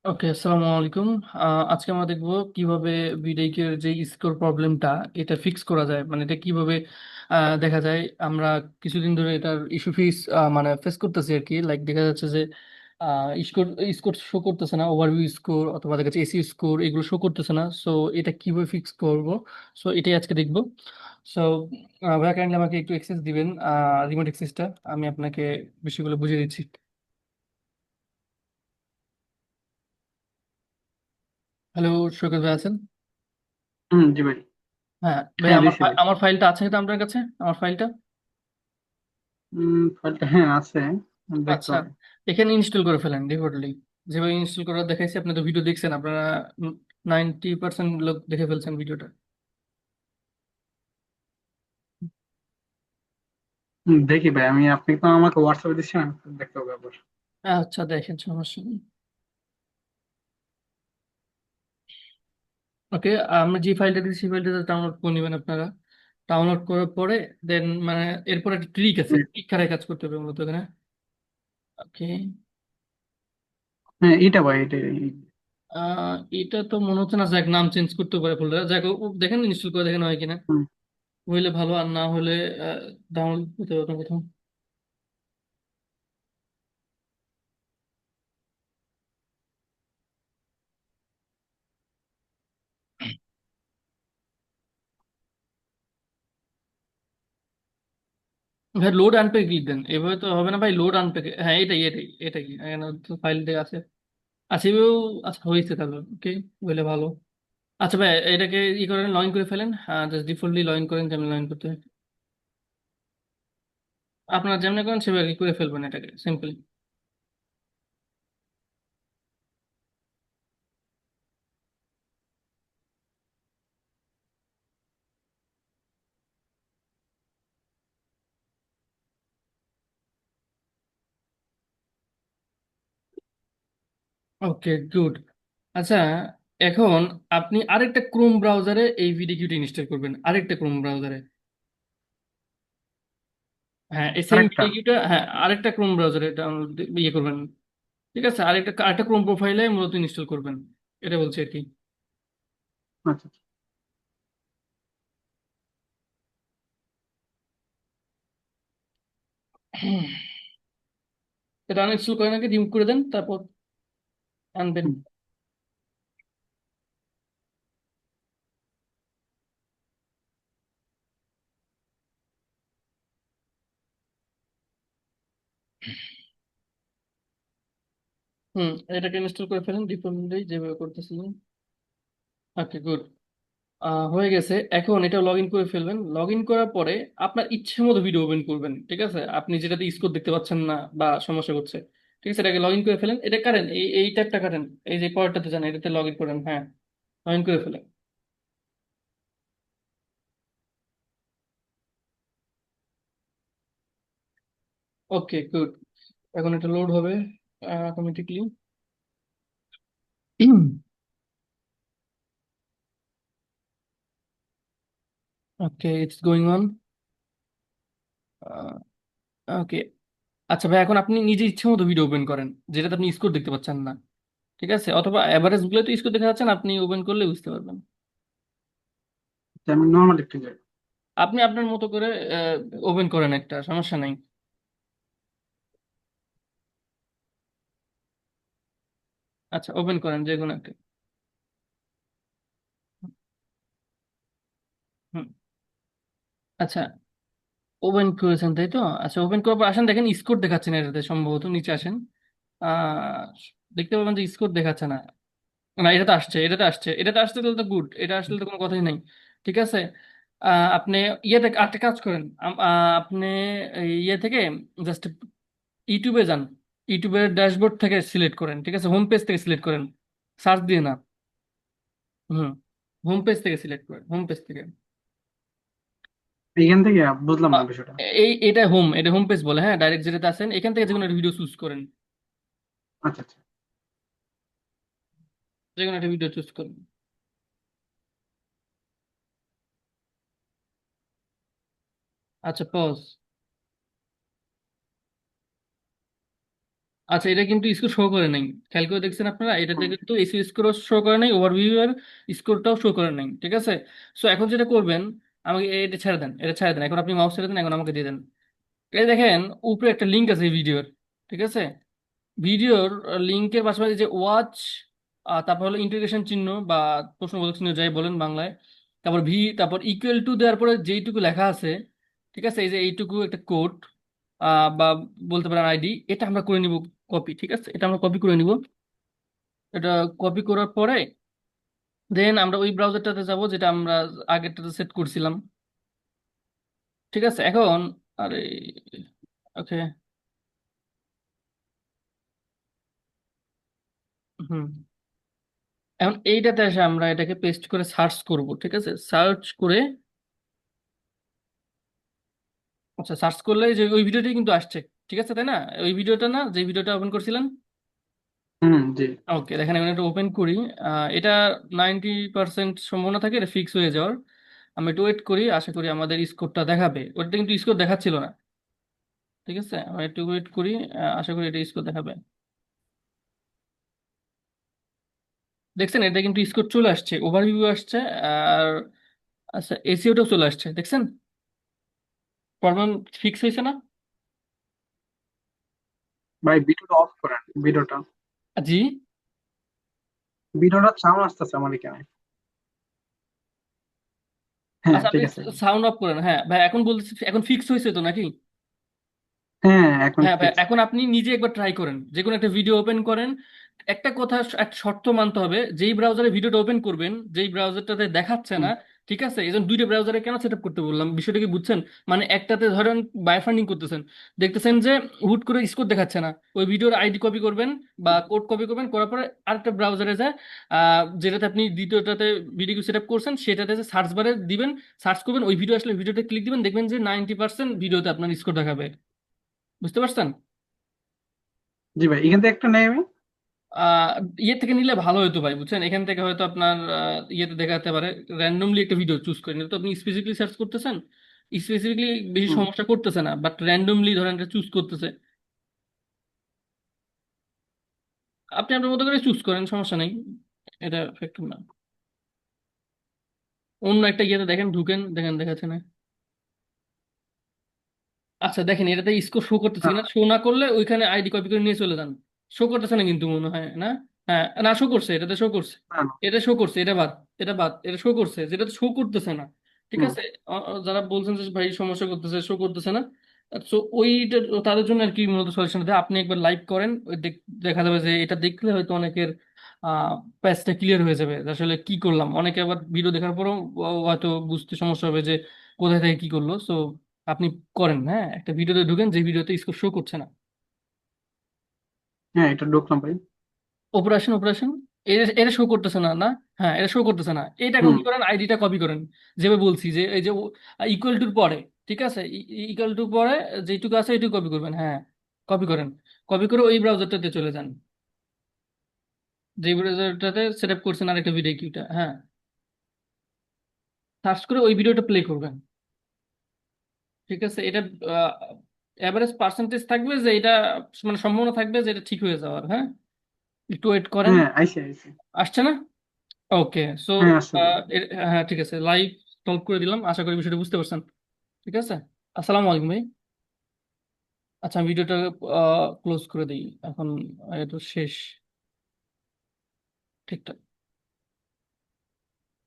ওকে, আসসালামু আলাইকুম। আজকে আমরা দেখবো কিভাবে ভিডিওর যে স্কোর প্রবলেমটা এটা ফিক্স করা যায়, মানে এটা কিভাবে দেখা যায়। আমরা কিছুদিন ধরে এটার ইস্যু মানে ফেস করতেছি আর কি। লাইক দেখা যাচ্ছে যে স্কোর স্কোর শো করতেছে না, ওভারভিউ স্কোর অথবা দেখা যাচ্ছে এসি স্কোর এগুলো শো করতেছে না। সো এটা কিভাবে ফিক্স করব, সো এটাই আজকে দেখবো। সো ভাইয়া কাইন্ডলি আমাকে একটু অ্যাক্সেস দিবেন, রিমোট অ্যাক্সেসটা। আমি আপনাকে বিষয়গুলো বুঝিয়ে দিচ্ছি। হ্যালো, সৈকত ভাই আছেন? জি ভাই। হ্যাঁ ভাই, হ্যাঁ আমার দিছি ভাই। আমার ফাইলটা আছে তো আপনার কাছে, আমার ফাইলটা। ফাইলটা হ্যাঁ আছে, দেখতে আচ্ছা, হবে। এখানে ইনস্টল করে ফেলেন ডিফল্টলি। যেভাবে ইনস্টল করা দেখাইছি, আপনি তো ভিডিও দেখছেন, আপনারা 90% লোক দেখে ফেলছেন ভিডিওটা। দেখি ভাই, আপনি তো আমাকে হোয়াটসঅ্যাপে দিচ্ছেন, দেখতে হবে আবার। আচ্ছা দেখেন, সমস্যা নেই। ওকে, আমরা যে ফাইলটা দিচ্ছি সেই ফাইলটা ডাউনলোড করে নেবেন আপনারা। ডাউনলোড করার পরে দেন মানে এরপর একটা ট্রিক আছে, হুম, ট্রিক খারাই কাজ করতে হবে মূলত এখানে। ওকে, হ্যাঁ এটা ভাই, এটা এটা তো মনে হচ্ছে না, যাক নাম চেঞ্জ করতে পারে ফোল্ডার, যাক দেখেন ইনস্টল করে দেখেন হয় কিনা। হুম, হইলে ভালো, আর না হলে ডাউনলোড করতে হবে প্রথম। ভাই লোড আনপ্যাক ক্লিক দেন, এভাবে তো হবে না ভাই। লোড আনপ্যাক, হ্যাঁ এটাই এটাই এটাই এখানে ফাইল দিয়ে আছে। আচ্ছা এভাবেও, আচ্ছা হয়েছে তাহলে। ওকে, হইলে ভালো। আচ্ছা ভাই, এটাকে করেন, লগ ইন করে ফেলেন। জাস্ট ডিফল্টলি লগ ইন করেন, যেমন লগ ইন করতে হয়। আপনারা যেমন করেন সেভাবে করে ফেলবেন এটাকে সিম্পলি। ওকে, গুড। আচ্ছা, এখন আপনি আরেকটা ক্রোম ব্রাউজারে এই ভিডিওটি ইনস্টল করবেন, আরেকটা ক্রোম ব্রাউজারে। হ্যাঁ, এই সেম আরেকটা। ভিডিওটা, হ্যাঁ আরেকটা ক্রোম ব্রাউজারে ডাউনলোড করবেন। ঠিক আছে, আরেকটা আরেকটা ক্রোম প্রোফাইলে মূলত ইনস্টল করবেন, এটা বলছি আর কি। আচ্ছা আচ্ছা। হুম, এটা আনইনস্টল করেন, আগে রিমুভ করে দেন, তারপর আনবেন। হুম, হুম, এটাকে ইনস্টল করে ফেলেন ডিফল্টলি যেভাবে করতেছিলেন। ওকে, গুড। হয়ে গেছে। এখন এটা লগ ইন করে ফেলবেন। লগ ইন করার পরে আপনার ইচ্ছে মতো ভিডিও ওপেন করবেন, ঠিক আছে? আপনি যেটাতে স্কোর দেখতে পাচ্ছেন না বা সমস্যা করছে, ঠিক আছে, এটাকে লগ ইন করে ফেলেন। এটা কাটেন, এই ট্যাবটা কাটেন, এই যে পরেরটাতে যান, এটাতে লগ ইন করেন। হ্যাঁ, লগ ইন করে ফেলেন। Okay, good. এখন এটা লোড হবে automatically. Okay, it's going on. Okay. আচ্ছা ভাই, এখন আপনি নিজে ইচ্ছে মতো ভিডিও ওপেন করেন যেটাতে আপনি স্কোর দেখতে পাচ্ছেন না, ঠিক আছে? অথবা এভারেজ গুলো তো স্কোর দেখা যাচ্ছেন, আপনি ওপেন করলে বুঝতে পারবেন। আচ্ছা, আমি নর্মাল একটু যাই। আপনি আপনার মতো করে ওপেন করেন, একটা সমস্যা নাই। আচ্ছা, ওপেন করেন যে কোনো একটা। হুম, আচ্ছা, ওপেন করেছেন তাই তো? আচ্ছা, ওপেন করার পর আসেন, দেখেন স্কোর দেখাচ্ছে না এটাতে, সম্ভবত নিচে আসেন। আহ দেখতে পাবেন যে স্কোর দেখাচ্ছে না। না, এটাতে আসছে, এটাতে আসছে, এটাতে আসছে, তাহলে তো গুড, এটা আসলে তো কোনো কথাই নাই। ঠিক আছে। আপনি ইয়েতে আরেকটা কাজ করেন। আপনি এই ইয়ে থেকে জাস্ট ইউটিউবে যান। ইউটিউবের ড্যাশবোর্ড থেকে সিলেক্ট করেন, ঠিক আছে? হোম পেজ থেকে সিলেক্ট করেন, সার্চ দিয়ে না। হুম, হোম পেজ থেকে সিলেক্ট করেন, হোম পেজ থেকে। এইখান থেকে বুঝলাম না আ- বিষয়টা। এটা হোম, এটা হোম পেজ বলে। হ্যাঁ, ডাইরেক্ট যেটাতে আছেন এখান থেকে যে কোনো একটা ভিডিও চুজ করেন, আচ্ছা আচ্ছা। যে কোনো একটা ভিডিও চুজ করেন। আচ্ছা, পজ। আচ্ছা, এটা কিন্তু স্কোর শো করে নাই। খেয়াল করে দেখছেন আপনারা, এটাতে কিন্তু এসি স্কোর শো করে নাই, ওভারভিউ এর স্কোরটাও শো করে নাই, ঠিক আছে? সো এখন যেটা করবেন, আমাকে এটা ছেড়ে দেন, এটা ছেড়ে দেন, এখন আপনি মাউস ছেড়ে দেন, এখন আমাকে দিয়ে দেন। এই দেখেন উপরে একটা লিঙ্ক আছে এই ভিডিওর, ঠিক আছে? ভিডিওর লিঙ্কের পাশাপাশি যে ওয়াচ, তারপর হলো ইন্টিগ্রেশন চিহ্ন বা প্রশ্নবোধক চিহ্ন যাই বলেন বাংলায়, তারপর তারপর ইকুয়াল টু দেওয়ার পরে যেইটুকু লেখা আছে, ঠিক আছে, এই যে এইটুকু একটা কোড বা বলতে পারেন আইডি, এটা আমরা করে নিব কপি, ঠিক আছে? এটা আমরা কপি করে নিব। এটা কপি করার পরে দেন আমরা ওই ব্রাউজারটাতে যাব যেটা আমরা আগেরটাতে সেট করছিলাম, ঠিক আছে? এখন আরে ওকে, হুম, এখন এইটাতে এসে আমরা এটাকে পেস্ট করে সার্চ করব, ঠিক আছে? সার্চ করে, আচ্ছা, সার্চ করলে যে ওই ভিডিওটাই কিন্তু আসছে, ঠিক আছে তাই না? ওই ভিডিওটা না, যে ভিডিওটা ওপেন করছিলেন। হুম, জি। ওকে, দেখেন আমি এটা ওপেন করি। এটা 90% সম্ভাবনা থাকে এটা ফিক্স হয়ে যাওয়ার। আমি একটু ওয়েট করি, আশা করি আমাদের স্কোরটা দেখাবে। ওটা কিন্তু স্কোর দেখাচ্ছিল না, ঠিক আছে? আমি একটু ওয়েট করি, আশা করি এটা স্কোর দেখাবে। দেখছেন, এটা কিন্তু স্কোর চলে আসছে, ওভারভিউ আসছে। আর আচ্ছা, এসিওটাও চলে আসছে, দেখছেন? প্রবলেম ফিক্স হয়েছে না? ভাই ভিডিওটা অফ করেন, ভিডিওটা। জি। ভিডিওটা সাউন্ড আসতেছে আমার এখানে। হ্যাঁ, আচ্ছা, আপনি ঠিক আছে। সাউন্ড অফ করেন। হ্যাঁ ভাই, এখন বলছি এখন ফিক্স হয়েছে তো নাকি? হ্যাঁ, এখন হ্যাঁ ভাই, ফিক্স। এখন আপনি নিজে একবার ট্রাই করেন, যে কোনো একটা ভিডিও ওপেন করেন। একটা কথা, একটা শর্ত মানতে হবে, যেই ব্রাউজারে ভিডিওটা ওপেন করবেন, যেই ব্রাউজারটাতে দেখাচ্ছে না, ঠিক আছে? এই জন্য দুইটা ব্রাউজারে কেন সেট আপ করতে বললাম, বিষয়টা কি বুঝছেন? মানে একটাতে ধরেন বায়ার করতেছেন, দেখতেছেন যে হুট করে স্কোর দেখাচ্ছে না, ওই ভিডিওর আইডি কপি করবেন বা কোড কপি করবেন, করার পরে আরেকটা ব্রাউজারে যায়, যেটাতে আপনি দ্বিতীয়টাতে ভিডিও সেট আপ করছেন, সেটাতে সার্চ বারে দিবেন, সার্চ করবেন, ওই ভিডিও আসলে ভিডিওতে ক্লিক দিবেন, দেখবেন যে 90% ভিডিওতে আপনার স্কোর দেখাবে। বুঝতে পারছেন? জি ভাই, এখান থেকে একটা নেই আমি। আহ ইয়ে থেকে নিলে ভালো হতো ভাই, বুঝছেন? এখান থেকে হয়তো আপনার ইয়েতে দেখাতে পারে, র্যান্ডমলি একটা ভিডিও চুজ করে নিলে তো আপনি স্পেসিফিকলি সার্চ করতেছেন, স্পেসিফিকলি বেশি হুম। সমস্যা করতেছে না, বাট র্যান্ডমলি ধরেন এটা চুজ করতেছে। আপনি আপনার মতো করে চুজ করেন, সমস্যা নেই, এটা ফ্যাক্টর না। অন্য একটা ইয়েতে দেখেন, ঢুকেন, দেখেন দেখাচ্ছে না। আচ্ছা দেখেন, এটাতে স্কোর শো করতেছে না, কিনা, শো না করলে ওইখানে আইডি কপি করে নিয়ে চলে যান। শো করতেছে না কিন্তু মনে হয় না। হ্যাঁ, না, শো করছে, এটাতে শো করছে। না, না। এটা শো করছে, এটা বাদ, এটা বাদ, এটা শো করছে, যেটা শো করতেছে না, ঠিক হুম। আছে? যারা বলছেন যে ভাই সমস্যা করতেছে, শো করতেছে না, তো ওইটা তাদের জন্য আর কি মূলত সলিউশন দেয়। আপনি একবার লাইভ করেন, দেখা যাবে যে এটা দেখলে হয়তো অনেকের প্যাচটা ক্লিয়ার হয়ে যাবে যে আসলে কি করলাম। অনেকে আবার ভিডিও দেখার পরও হয়তো বুঝতে সমস্যা হবে যে কোথায় থেকে কি করলো। সো আপনি করেন, হ্যাঁ, একটা ভিডিওতে ঢুকেন যে ভিডিওতে স্কোর শো করছে না। হ্যাঁ, এটা ঢুকলাম ভাই। অপারেশন, অপারেশন, এটা এটা শো করতেছে না, না? হ্যাঁ, এটা শো করতেছে না। এটা এখন হুম। কি করেন, আইডিটা কপি করেন, যেভাবে বলছি, যে এই যে ইকুয়াল টুর পরে, ঠিক আছে, ইকুয়াল টু পরে যেটুকু আছে এইটুকু কপি করবেন, হ্যাঁ, কপি করেন। কপি করে ওই ব্রাউজারটাতে চলে যান, যে ব্রাউজারটাতে সেট আপ করছেন আরেকটা ভিডিও কিউটা, হ্যাঁ, সার্চ করে ওই ভিডিওটা প্লে করবেন, ঠিক আছে? এটা অ্যাভারেজ পার্সেন্টেজ থাকবে যে এটা, মানে সম্ভাবনা থাকবে যে এটা ঠিক হয়ে যাওয়ার, হ্যাঁ। একটু ওয়েট করেন। হ্যাঁ, আইসি আইসি। আসছে না? ওকে, সো হ্যাঁ, আসলে। হ্যাঁ ঠিক আছে, লাইভ সলভ করে দিলাম, আশা করি বিষয়টা বুঝতে পারছেন। ঠিক আছে, আসসালামু আলাইকুম ভাই। আচ্ছা, আমি ভিডিওটা ক্লোজ করে দিই এখন, এটা শেষ, ঠিকঠাক।